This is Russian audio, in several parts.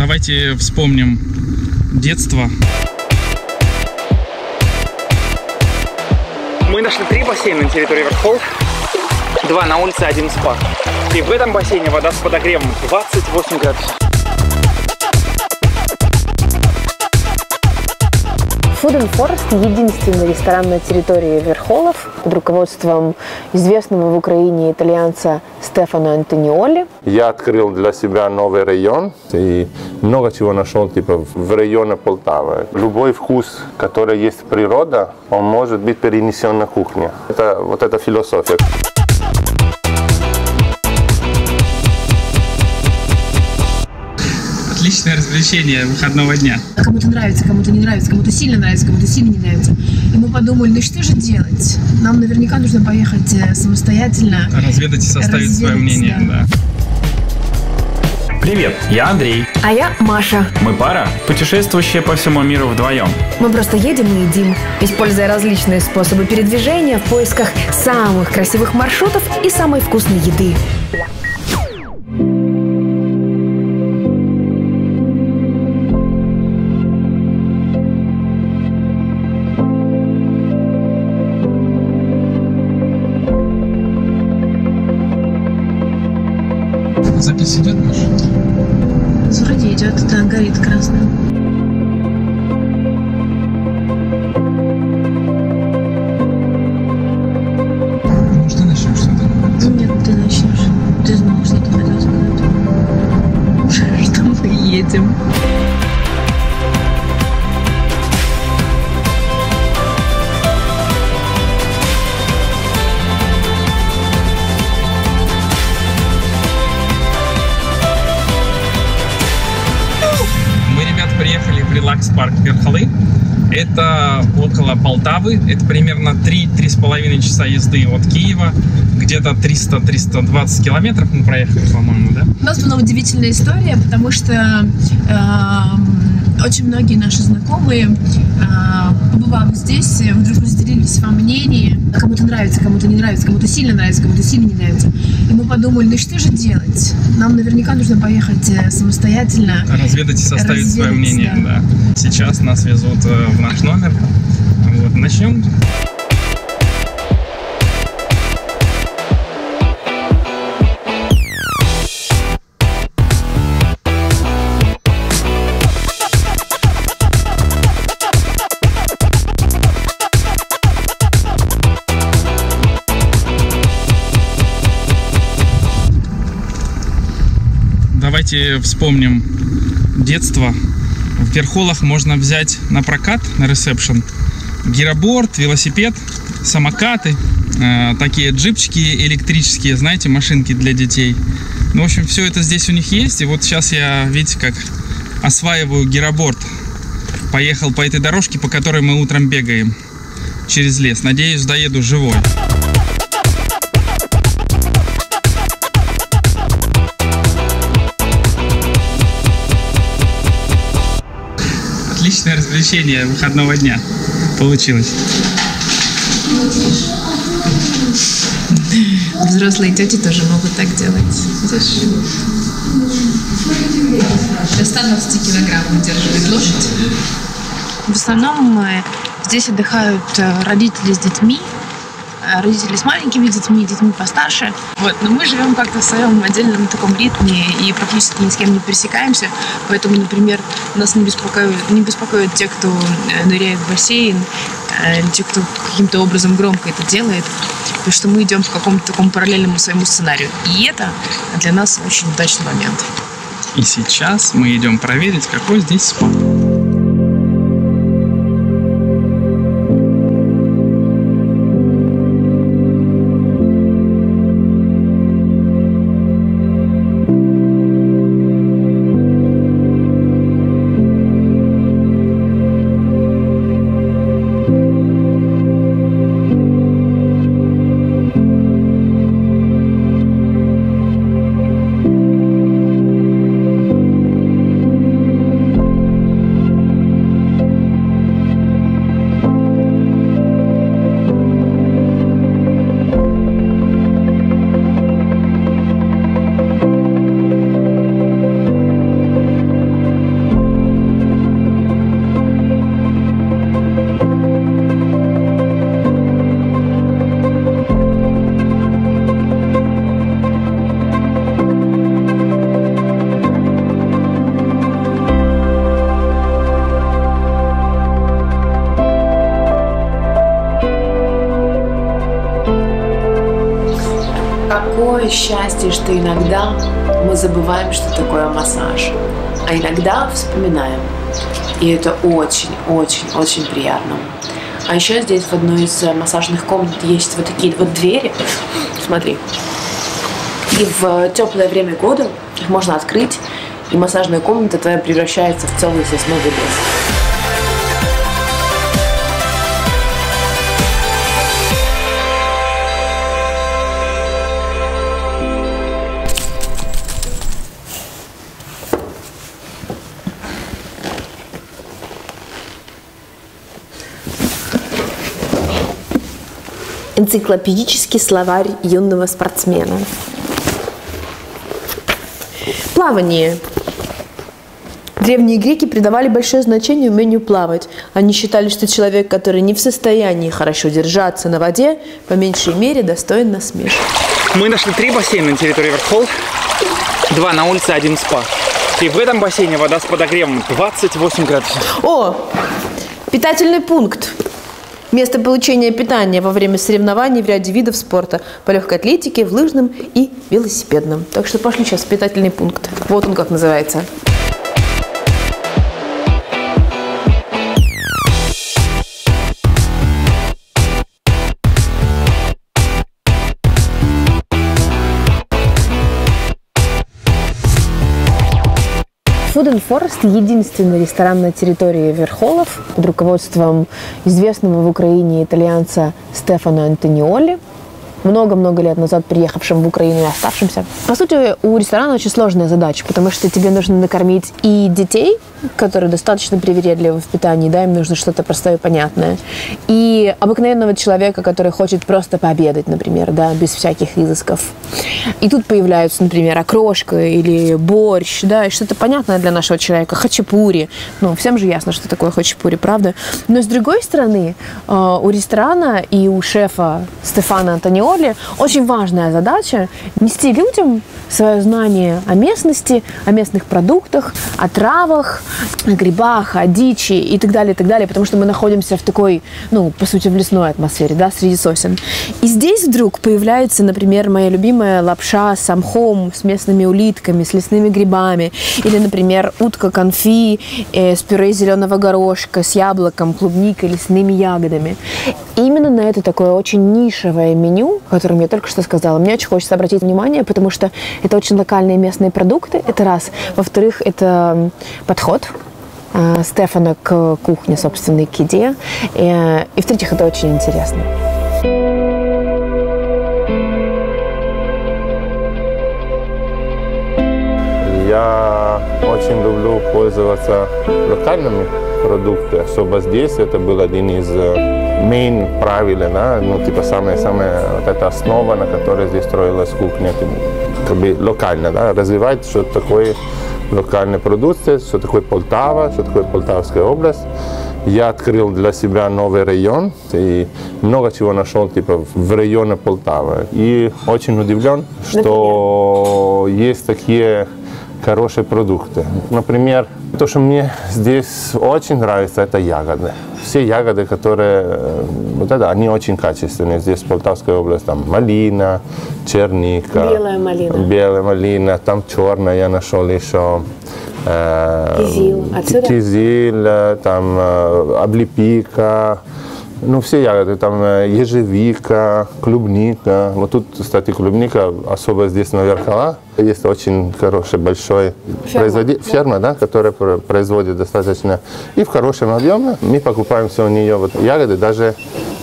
Давайте вспомним детство. Мы нашли 3 бассейна на территории Верхолов. 2 на улице, 1 в спа. И в этом бассейне вода с подогревом 28 градусов. Food and Forest – единственный ресторан на территории Верхолов под руководством известного в Украине итальянца Стефано Антониоли. Я открыл для себя новый район и много чего нашел в районе Полтавы. Любой вкус, который есть природа, он может быть перенесен на кухню. Это вот эта философия. Отличное развлечение выходного дня. Кому-то нравится, кому-то не нравится, кому-то сильно нравится, кому-то сильно не нравится. И мы подумали, ну что же делать? Нам наверняка нужно поехать самостоятельно. Разведать и составить свое мнение. Да. Привет, я Андрей. А я Маша. Мы пара, путешествующая по всему миру вдвоем. Мы просто едем и едим, используя различные способы передвижения в поисках самых красивых маршрутов и самой вкусной еды. Запись идет, Маша? Вроде идет, да, горит красным. Может, ты начнешь что-то говорить? Нет, ты начнешь. Ты знал, что ты хотел сказать. Что мы едем. Приехали в релакс-парк Верхолы. Это около Полтавы. Это примерно 3-3,5 часа езды от Киева. Где-то 300-320 километров мы проехали, по-моему, да? У нас была удивительная история, потому что очень многие наши знакомые, побывав здесь, вдруг разделились во мнении. Кому-то нравится, кому-то не нравится, кому-то сильно нравится, кому-то сильно не нравится. И мы подумали, ну что же делать? Нам наверняка нужно поехать самостоятельно. Разведать и составить свое мнение, да. Сейчас нас везут в наш номер. Вот, начнем. Давайте вспомним детство. В Верхолах можно взять на прокат, на ресепшн, гироборд, велосипед, самокаты, такие джипчики электрические, знаете, машинки для детей. Ну, в общем, все это здесь у них есть. И вот сейчас я, видите, как осваиваю гироборд. Поехал по этой дорожке, по которой мы утром бегаем через лес. Надеюсь, доеду живой. Отличное развлечение выходного дня получилось. Взрослые тети тоже могут так делать. Видишь? До 120 килограмм удерживает лошадь. В основном здесь отдыхают родители с детьми, родители с маленькими детьми, детьми постарше. Вот. Но мы живем как-то в своем отдельном таком ритме и практически ни с кем не пересекаемся. Поэтому, например, нас не беспокоят те, кто ныряет в бассейн, или те, кто каким-то образом громко это делает. Потому что мы идем по какому-то такому параллельному своему сценарию. И это для нас очень удачный момент. И сейчас мы идем проверить, какой здесь спа. такое счастье, что иногда мы забываем, что такое массаж, а иногда вспоминаем. И это очень приятно. А еще здесь в одной из массажных комнат есть вот такие вот двери. Смотри. И в теплое время года их можно открыть, и массажная комната твоя превращается в целый сосновый лес. Энциклопедический словарь юного спортсмена. Плавание. Древние греки придавали большое значение умению плавать. Они считали, что человек, который не в состоянии хорошо держаться на воде, по меньшей мере достоин насмешки. Мы нашли 3 бассейна на территории Верххолл. 2 на улице, 1 спа. И в этом бассейне вода с подогревом 28 градусов. О, питательный пункт. Место получения питания во время соревнований в ряде видов спорта. По легкой атлетике, в лыжном и велосипедном. Так что пошли сейчас в питательный пункт. Вот он как называется. Food and Forest – единственный ресторан на территории Верххоллов под руководством известного в Украине итальянца Стефано Антониоли, много-много лет назад приехавшим в Украину и оставшимся. По сути, у ресторана очень сложная задача, потому что тебе нужно накормить и детей, которые достаточно привередливы в питании, да, им нужно что-то простое и понятное, и обыкновенного человека, который хочет просто пообедать, например, да, без всяких изысков. И тут появляются, например, окрошка или борщ, да, и что-то понятное для нашего человека, хачапури. Ну, всем же ясно, что такое хачапури, правда? Но с другой стороны, у ресторана и у шефа Стефано Антониоли очень важная задача нести людям свое знание о местности, о местных продуктах, о травах, о грибах, о дичи и так далее, потому что мы находимся в такой, ну, по сути, в лесной атмосфере, да, среди сосен. И здесь вдруг появляется, например, моя любимая лапша с амхом, с местными улитками, с лесными грибами, или, например, утка конфи с пюре зеленого горошка, с яблоком, клубникой, лесными ягодами. И именно на это такое очень нишевое меню, о котором я только что сказала, мне очень хочется обратить внимание, потому что это очень локальные местные продукты, это раз. Во-вторых, это подход Стефано к кухне, собственной, к еде. И в-третьих, это очень интересно. Я очень люблю пользоваться локальными продуктами. Особо здесь это был один из main правил, да? Ну, типа самая вот эта основа, на которой здесь строилась кухня, как бы локально, да? Развивать что-то такое локальные продукты, что такое Полтава, что такое Полтавская область. Я открыл для себя новый район и много чего нашел типа в районе Полтавы. И очень удивлен, что есть такие хорошие продукты. Например, то, что мне здесь очень нравится, это ягоды. Все ягоды, которые, вот это, они очень качественные. Здесь в Полтавской области там малина, черника. Белая малина, там черная я нашел еще. Кизил, там облепика. Ну, все ягоды, там ежевика, клубника. Вот тут, кстати, клубника, особо здесь на Верххоллах, есть очень хороший, большой ферма, да, которая производит достаточно и в хорошем объеме. Мы покупаем все у нее вот, ягоды, даже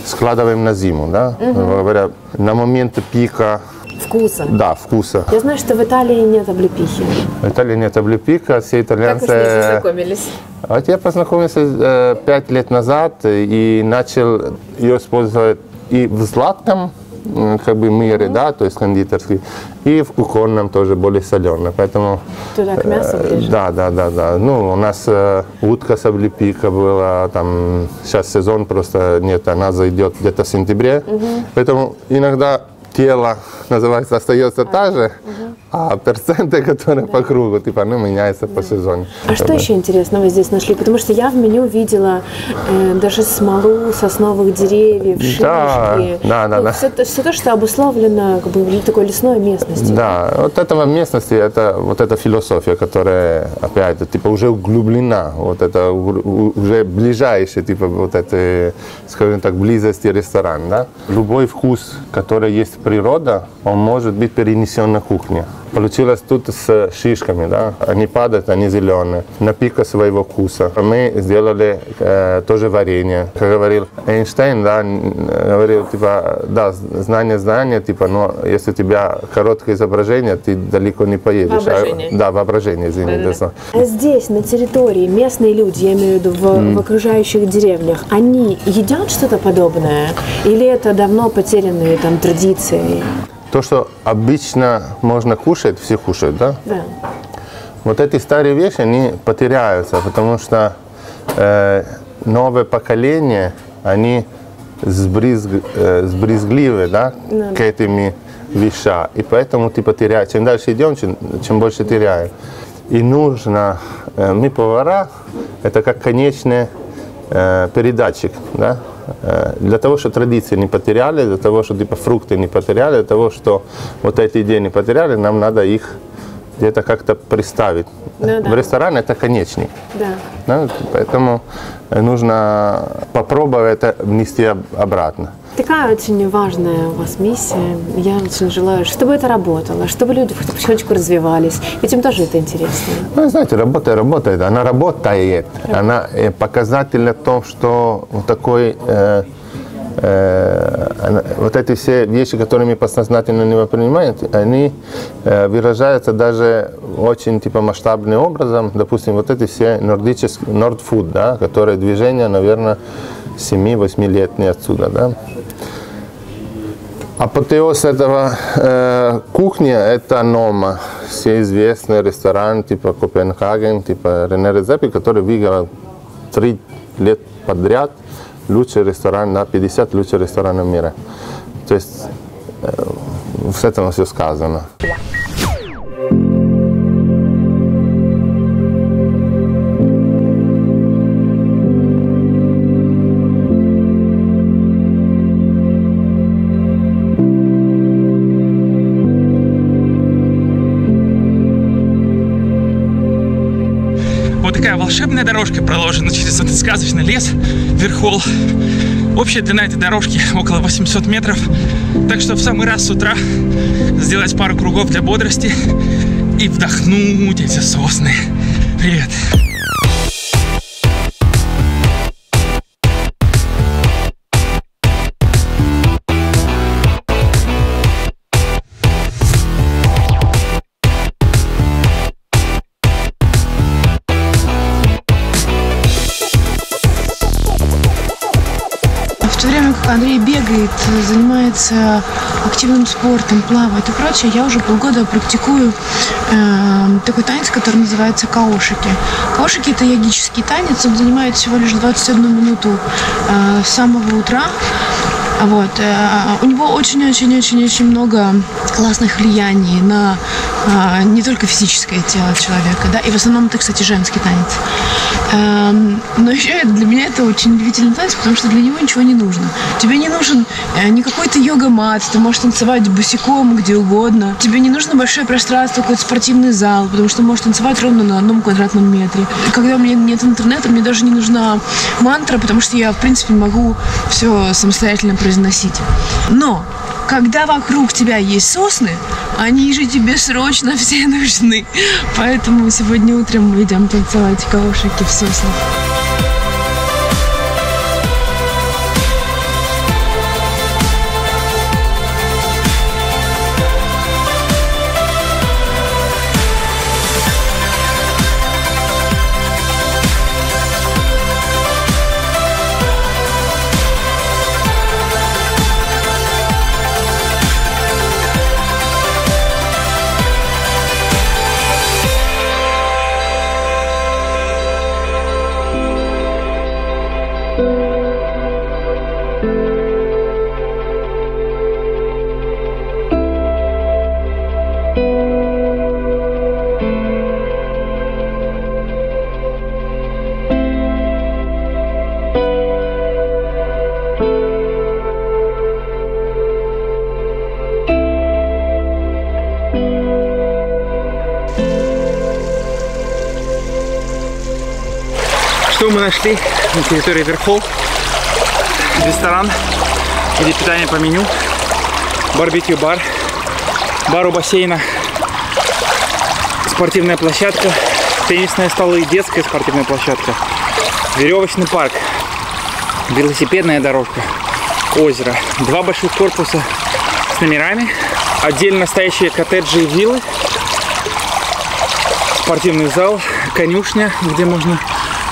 складываем на зиму, да, говоря, на момент пика. Вкуса. Да, вкуса. Я знаю, что в Италии нет облепихи. В Италии нет облепихи, все итальянцы... Как вы с ней познакомились? Вот я познакомился 5 лет назад и начал ее использовать и в сладком, как бы мире, да, то есть кондитерский, и в кухонном тоже более соленом, поэтому... Туда к мясу ближе? Да. Ну, у нас утка с облепихой была, там, сейчас сезон просто нет, она зайдет где-то в сентябре, поэтому иногда тело, называется, остается та же, а проценты, которые по кругу, типа, ну, меняются по сезону. А что еще интересного здесь нашли? Потому что я в меню видела даже смолу сосновых деревьев, шишки. Да. Все то, что обусловлено как бы такой лесной местностью. Да, вот этого местности, это вот эта философия, которая, опять, типа, уже углублена, вот это уже ближайшее, типа, вот это, скажем так, близости ресторан, да. Любой вкус, который есть природа, он может быть перенесен на кухню. Получилось тут с шишками, да, они падают, они зеленые, на пике своего вкуса. Мы сделали тоже варенье. Как говорил Эйнштейн, да, говорил, типа, да, знание, типа, но если у тебя короткое изображение, ты далеко не поедешь. Воображение. Да, воображение, извините. Да. А здесь, на территории, местные люди, я имею в виду в окружающих деревнях, они едят что-то подобное? Или это давно потерянные там традиции? То, что обычно можно кушать, все кушают, да? Да. Вот эти старые вещи, они потеряются, потому что новое поколение, они сбрезгливы, да, к этим вещам. И поэтому ты потеряешь. Чем дальше идем, чем больше теряем. И нужно, мы повара, это как конечный передатчик, да? Для того, чтобы традиции не потеряли, для того, чтобы типа, фрукты не потеряли, для того, что вот эти идеи не потеряли, нам надо их где-то как-то представить. Ну, да. В ресторане это конечник. Да. Да? Поэтому нужно попробовать это внести обратно. Такая очень важная у вас миссия. Я очень желаю, чтобы это работало, чтобы люди потихонечку развивались. Ведь им тоже это интересно. Ну, знаете, работает. Она работает. Она показатель о том, что вот такой... вот эти все вещи, которые мы подсознательно не воспринимаем, они выражаются даже очень типа масштабным образом. Допустим, вот эти все нордические, нордфуд, да, которые движения, наверное, 7-8 лет не отсюда, да. Апотеоз этого кухни – это Нома, всеизвестный ресторан типа Копенгаген, типа Рене Редзепи, который выиграл 3 лет подряд лучший ресторан, на 50 лучших ресторанов мира. То есть с этим все сказано. Такая волшебная дорожка проложена через этот сказочный лес, Верхол. Общая длина этой дорожки около 800 метров. Так что в самый раз с утра сделать пару кругов для бодрости и вдохнуть эти сосны. Привет! В то время как Андрей бегает, занимается активным спортом, плавает и прочее, я уже полгода практикую такой танец, который называется каошики. Каошики – это йогический танец, он занимает всего лишь 21 минуту с самого утра. Вот. У него очень-очень-очень много классных влияний на не только физическое тело человека, да, и в основном это, кстати, женский танец. Но еще для меня это очень удивительный танец, потому что для него ничего не нужно. Тебе не нужен не какой-то йога-мат, ты можешь танцевать босиком где угодно. Тебе не нужно большое пространство, какой-то спортивный зал, потому что можешь танцевать ровно на 1 квадратном метре. Когда у меня нет интернета, мне даже не нужна мантра, потому что я, в принципе, могу все самостоятельно произносить. Но когда вокруг тебя есть сосны, они же тебе срочно все нужны. Поэтому сегодня утром мы идем танцевать каошики в соснах. Что мы нашли на территории Верхол? Ресторан, где питание по меню, барбекю-бар, бар у бассейна, спортивная площадка, теннисные столы, детская спортивная площадка, веревочный парк, велосипедная дорожка, озеро, 2 больших корпуса с номерами, отдельно стоящие коттеджи и виллы, спортивный зал, конюшня, где можно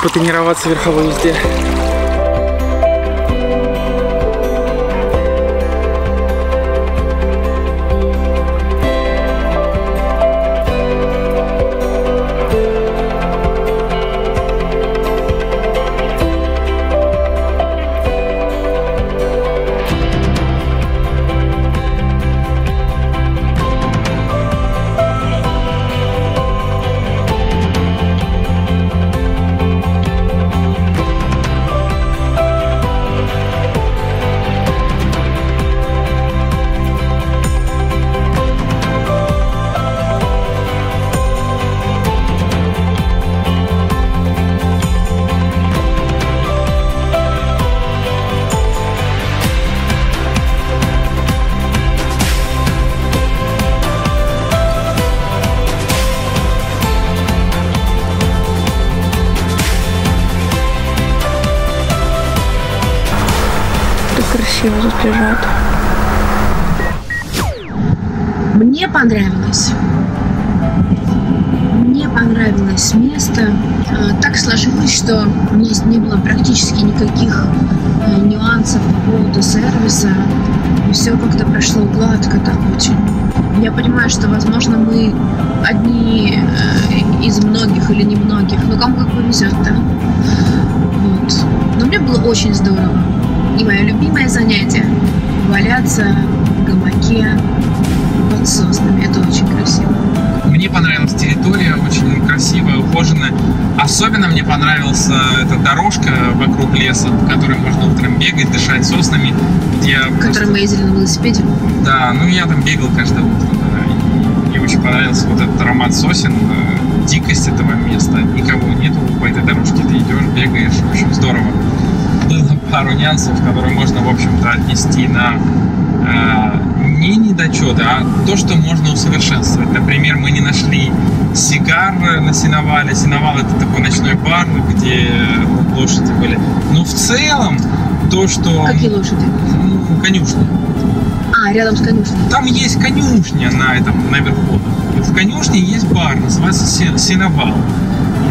потренироваться в верховой езде. Красиво тут лежат. Мне понравилось. Мне понравилось место. Так сложилось, что у меня не было практически никаких нюансов по поводу сервиса. Все как-то прошло гладко так очень. Я понимаю, что, возможно, мы одни из многих или немногих, но кому как повезет, да? Вот. Но мне было очень здорово. И мое любимое занятие – валяться в гамаке под соснами. Это очень красиво. Мне понравилась территория, очень красивая, ухоженная. Особенно мне понравилась эта дорожка вокруг леса, по которой можно утром бегать, дышать соснами. В которой мы ездили на велосипеде? Да, ну я там бегал каждое утро. Да, и мне очень понравился вот этот аромат сосен, дикость этого места. Никого нету по этой дорожке, ты идешь, бегаешь, в общем, здорово. Было пару нюансов, которые можно, в общем-то, отнести на не недочеты, а то, что можно усовершенствовать. Например, мы не нашли сигар на сеновале. Сеновал — это такой ночной бар, где лошади были. Но в целом то, что... Какие лошади? Ну, конюшни. Рядом с конюшней. Там есть конюшня наверху. В конюшне есть бар, называется Сеновал.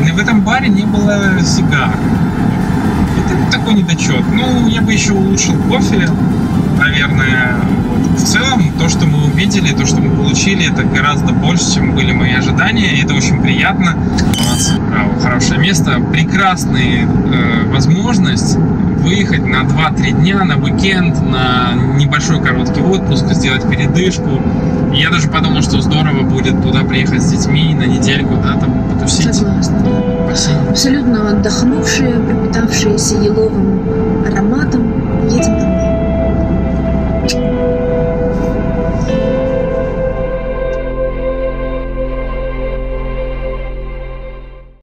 И в этом баре не было сигар. Это такой недочет. Ну, я бы еще улучшил кофе, наверное. Вот. В целом, то, что мы увидели, то, что мы получили, это гораздо больше, чем были мои ожидания. И это очень приятно. У нас хорошее место. Прекрасная возможность выехать на 2-3 дня, на уикенд, на небольшой короткий отпуск, сделать передышку. И я даже подумал, что здорово будет туда приехать с детьми на недельку, да, там потусить. Согласна. Абсолютно отдохнувшие, пропитавшиеся еловым ароматом.